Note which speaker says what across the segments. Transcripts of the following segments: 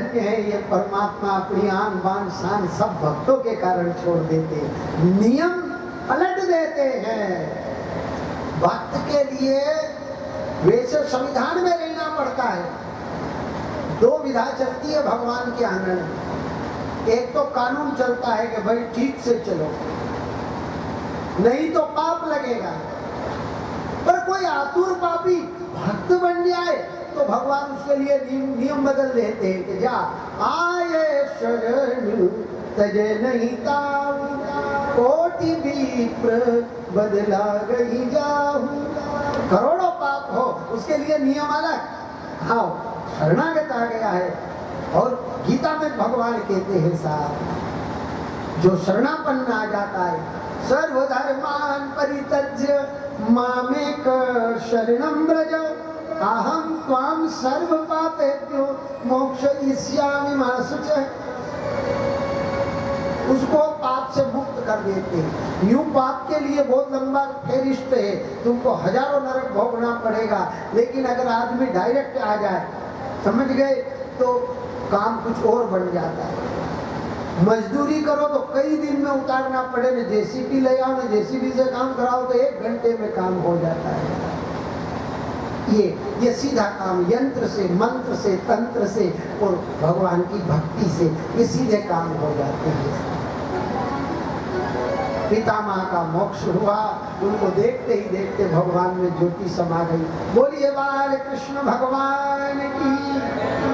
Speaker 1: धन्य है ये परमात्मा, अपनी आन बान शान सब भक्तों के कारण छोड़ देते, नियम पलट देते हैं। भक्त के लिए वैसे संविधान में रहना पड़ता है। दो विधा चलती है भगवान के आंगन में। एक तो कानून चलता है कि भाई ठीक से चलो, नहीं तो पाप लगेगा। पर कोई आतुर पापी भक्त बन जाए तो भगवान उसके लिए नियम बदल देते हैं कि जा आए शरण तजे नहीं ताऊ, कोटि विप्र बदला गई जाहू। करोड़ों पाप हो उसके लिए नियम अलग। हाँ, शरणागत आ गया है। और गीता में भगवान कहते हैं साहब, जो शरणापन्न आ जाता है, सर्वधर्मान परित्यज्य मामेक शरणं व्रज, अहम त्वाम सर्व पापेभ्यो मोक्षयिष्यामि मा शुचः। उसको पाप से मुक्त कर देते हैं। यूं पाप के लिए बहुत लंबा फेरिस्त है, तुमको हजारों नरक भोगना पड़ेगा। लेकिन अगर आदमी डायरेक्ट आ जाए, समझ गए, तो काम कुछ और बन जाता है। मजदूरी करो तो कई दिन में उतारना पड़े, न जेसीबी ले आओ, न जेसीबी से काम कराओ तो 1 घंटे में काम हो जाता है। ये सीधा काम यंत्र से, मंत्र से, तंत्र से और भगवान की भक्ति से ये सीधे काम हो जाते हैं। पितामह का मोक्ष हुआ, उनको देखते ही देखते भगवान में ज्योति समा गई। बोलिए बाल कृष्ण भगवान की,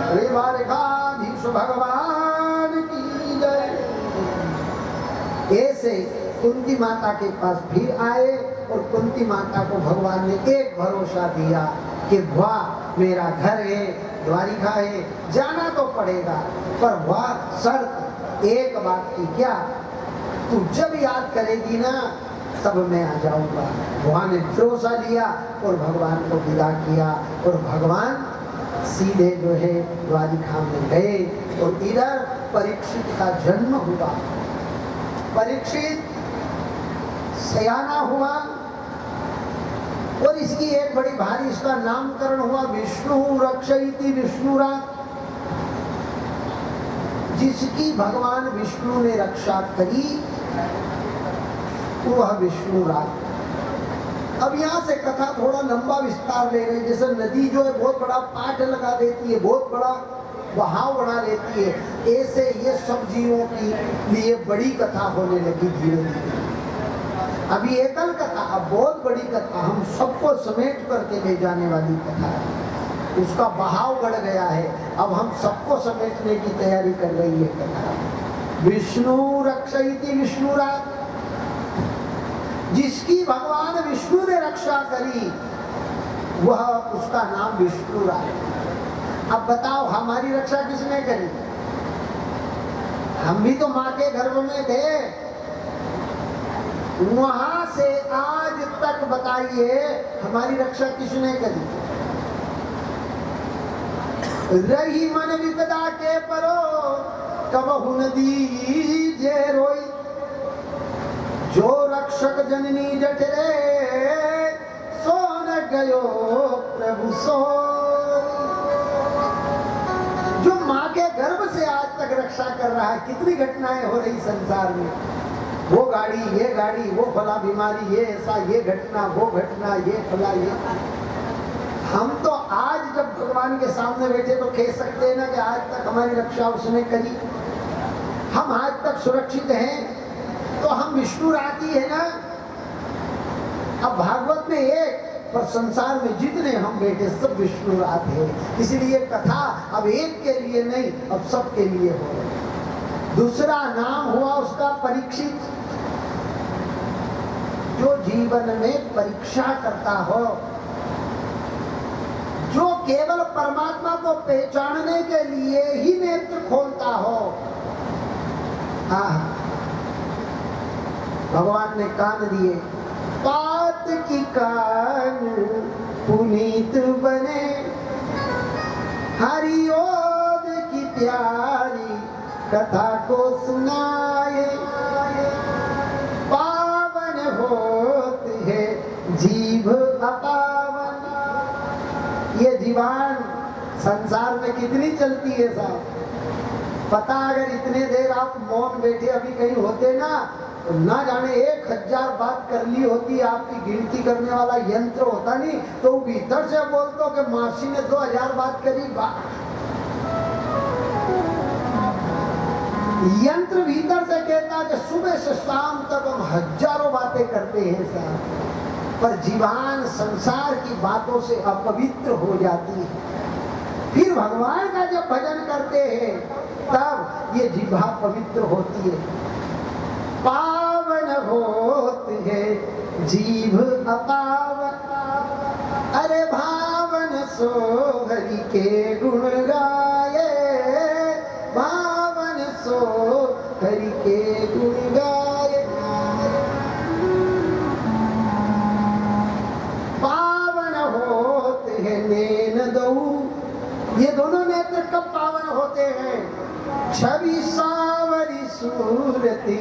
Speaker 1: अरे द्वारकाधीश भगवान की जय। ऐसे कुंती माता के पास फिर आए और कुंती माता को भगवान ने एक भरोसा दिया कि वाह मेरा घर है, द्वारिका है, जाना तो पड़ेगा, पर वाह शर्त एक बात की, क्या? तू जब याद करेगी ना तब मैं आ जाऊंगा। भगवान ने भरोसा लिया और भगवान को विदा किया और भगवान सीधे जो है द्वारिका में गए। और इधर परीक्षित का जन्म हुआ। परीक्षित सयाना हुआ और इसकी एक बड़ी भारी इसका नामकरण हुआ विष्णु रक्षयति विष्णुरात। जिसकी भगवान विष्णु ने रक्षा करी वह विष्णुरात। अब यहाँ से कथा थोड़ा लंबा विस्तार ले रहे, जैसे नदी जो है बहुत बड़ा पाट लगा देती है, बहुत बड़ा बहाव बना लेती है, ऐसे ये सब जीवों की लिए बड़ी कथा होने लगी धीरे धीरे। अभी एकल कथा, अब बहुत बड़ी कथा, हम सबको समेट करके ले जाने वाली कथा है। उसका बहाव बढ़ गया है, अब हम सबको समेटने की तैयारी कर रही है कथा। विष्णु रक्षयति विष्णुरात। जिसकी भगवान विष्णु ने रक्षा करी वह उसका नाम विष्णुरात। अब बताओ हमारी रक्षा किसने करी? हम भी तो माँ के गर्भ में थे। वहां से आज तक बताइए हमारी रक्षा किसने करी? रही मन विपदा के परो कबहु न दीजे रोई। जो रक्षक जननी जठरे सो न गयो प्रभु सो। जो माँ के गर्भ से आज तक रक्षा कर रहा है, कितनी घटनाएं हो रही संसार में, वो गाड़ी, ये गाड़ी, वो फला बीमारी, ये ऐसा, ये घटना, वो घटना, ये फला, ये। हम तो आज जब भगवान के सामने बैठे तो कह सकते हैं ना कि आज तक हमारी रक्षा उसने करी, हम आज तक सुरक्षित हैं, तो हम विष्णुराती है ना। अब भागवत में एक, पर संसार में जितने हम बैठे सब विष्णुरात है। इसलिए कथा अब एक के लिए नहीं, अब सब के लिए हो रही। दूसरा नाम हुआ उसका परीक्षित। जो जीवन में परीक्षा करता हो, जो केवल परमात्मा को पहचानने के लिए ही नेत्र खोलता हो। भगवान ने कान दिए, बात की कान पुनीत बने, हरिओद की प्यारी कथा को सुनाए। पावन होती है जीभ अपावन। ये जीवान संसार में कितनी चलती है साहब, पता अगर इतने देर आप मौन बैठे अभी कहीं होते ना, तो ना जाने 1000 बात कर ली होती। आपकी गिनती करने वाला यंत्र होता नहीं तो भीतर से बोलते कि मासी ने 2000 बात करी। यंत्र भीतर से कहता कि सुबह से शाम तक हम हजारों बातें करते हैं साहब, पर जीवान संसार की बातों से अपवित्र हो जाती है। फिर भगवान का जब भजन करते हैं तब ये जिह्वा पवित्र होती है। पावन होती है जीभ अपावन, अरे भावन सो हरि के गुण गाए, भावन सो हरि के गुण गाए। पावन होते हैं नैन दऊ, ये दोनों नेत्र कब पावन होते हैं? छवि सावरी सूरति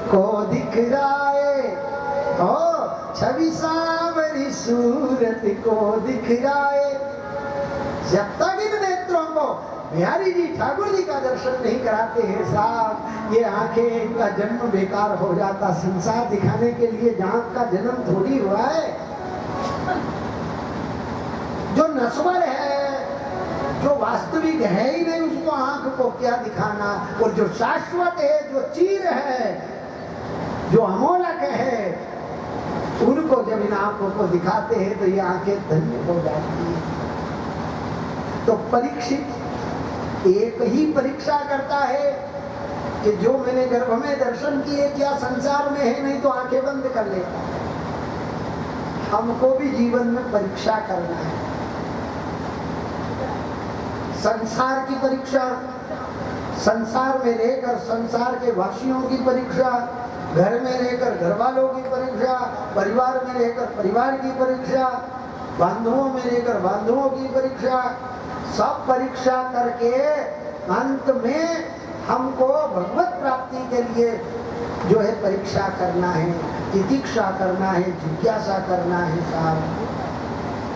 Speaker 1: को दिखराए, हो छवि सावरी सूरति को दिखराए। जब तक इन नेत्रों को बिहारी जी ठाकुर जी का दर्शन नहीं कराते हैं साहब, ये आंखें इनका जन्म बेकार हो जाता। संसार दिखाने के लिए जहां का जन्म थोड़ी हुआ है। जो नश्वर है, जो वास्तविक है ही नहीं, उसको आंख को क्या दिखाना। और जो शाश्वत है, जो चीर है, जो अमोलक है, उनको जब इन आंखों को दिखाते हैं तो ये आंखें धन्य हो जाती है। तो परीक्षित एक ही परीक्षा करता है कि जो मैंने गर्भ में दर्शन किए क्या संसार में है, नहीं तो आंखें बंद कर लेता। हमको भी जीवन में परीक्षा करना है। संसार की परीक्षा, संसार में रहकर संसार के वासियों की परीक्षा, घर में रहकर घर वालों की परीक्षा, परिवार में रहकर परिवार की परीक्षा, बांधवों में रहकर बांधवों की परीक्षा, सब परीक्षा करके अंत में हमको भगवत प्राप्ति के लिए जो है परीक्षा करना है, तितिक्षा करना है, जिज्ञासा करना है साहब,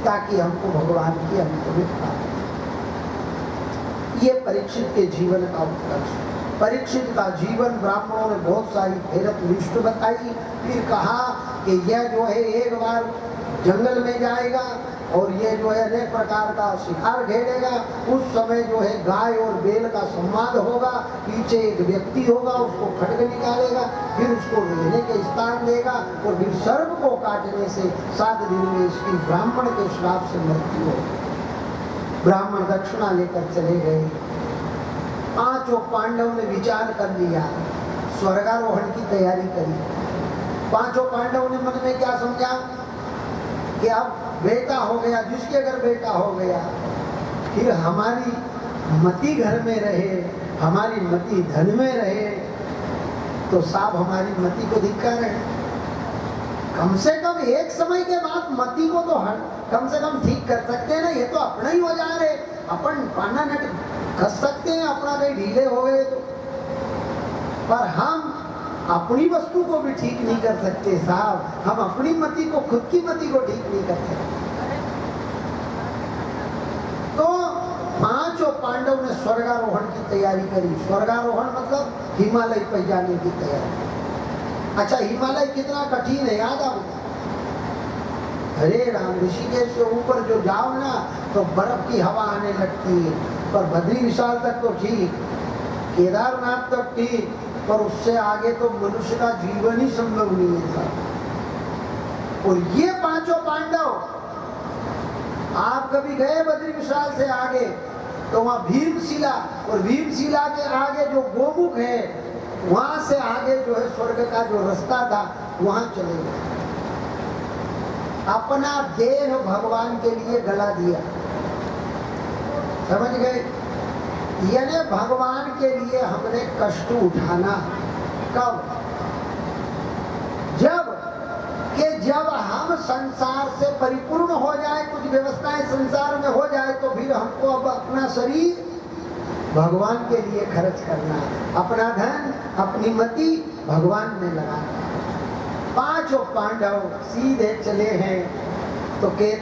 Speaker 1: ताकि हमको भगवान की अंत में प्राप्ति। ये परीक्षित के जीवन का उत्कर्ष। परीक्षित का जीवन ब्राह्मणों ने बहुत सारी फेरत लिस्ट बताई। फिर कहा कि यह जो है एक बार जंगल में जाएगा और ये जो है अनेक प्रकार का शिकार घेरेगा। उस समय जो है गाय और बैल का संवाद होगा, पीछे एक व्यक्ति होगा, उसको खड्ग निकालेगा, फिर उसको रहने के स्थान देगा और फिर सर्प को काटने से 7 दिन में इसकी ब्राह्मण के श्राप से मृत्यु होगी। ब्राह्मण दक्षिणा लेकर चले गए। 5 पांडव ने विचार कर लिया, स्वर्गारोहण की तैयारी करी। 5 पांडव ने मन में क्या समझा कि अब बेटा हो गया, जिसके घर बेटा हो गया, फिर हमारी मति घर में रहे, हमारी मति धन में रहे, तो साहब हमारी मति को धिक्कार है। कम से कम एक समय के बाद मति को तो कम से कम ठीक कर सकते हैं ना। ये तो अपना ही हो जा रहे, अपन पाना नट कस सकते हैं अपना कहीं ढीले हो गए तो, पर हम अपनी वस्तु को भी ठीक नहीं कर सकते साहब। हम अपनी मति को, खुद की मति को ठीक नहीं कर सकते। तो 5 पांडव ने स्वर्गारोहण की तैयारी करी। स्वर्गारोहण मतलब हिमालय पर जाने की तैयारी। अच्छा, हिमालय कितना कठिन है याद आपको? अरे राम, ऋषिकेश से ऊपर जो जाओ ना तो बर्फ की हवा आने लगती है। पर बद्री विशाल तक तो ठीक, केदारनाथ तक ठीक, पर उससे आगे तो मनुष्य का जीवन ही संभव नहीं है साहब। और ये 5 पांडव, आप कभी गए बद्री विशाल से आगे तो वहां भीमशिला, और भीमशिला के आगे जो गोमुख है, वहां से आगे जो है स्वर्ग का जो रास्ता था, वहां चले गए। अपना देह भगवान के लिए गला दिया, समझ गए? यानी भगवान के लिए हमने कष्ट उठाना। कब? जब हम संसार से परिपूर्ण हो जाए, कुछ व्यवस्थाएं संसार में हो जाए, तो फिर हमको अब अपना शरीर भगवान के लिए खर्च करना है। अपना धन, अपनी मति भगवान में लगाना। 5 पांडव सीधे चले हैं तो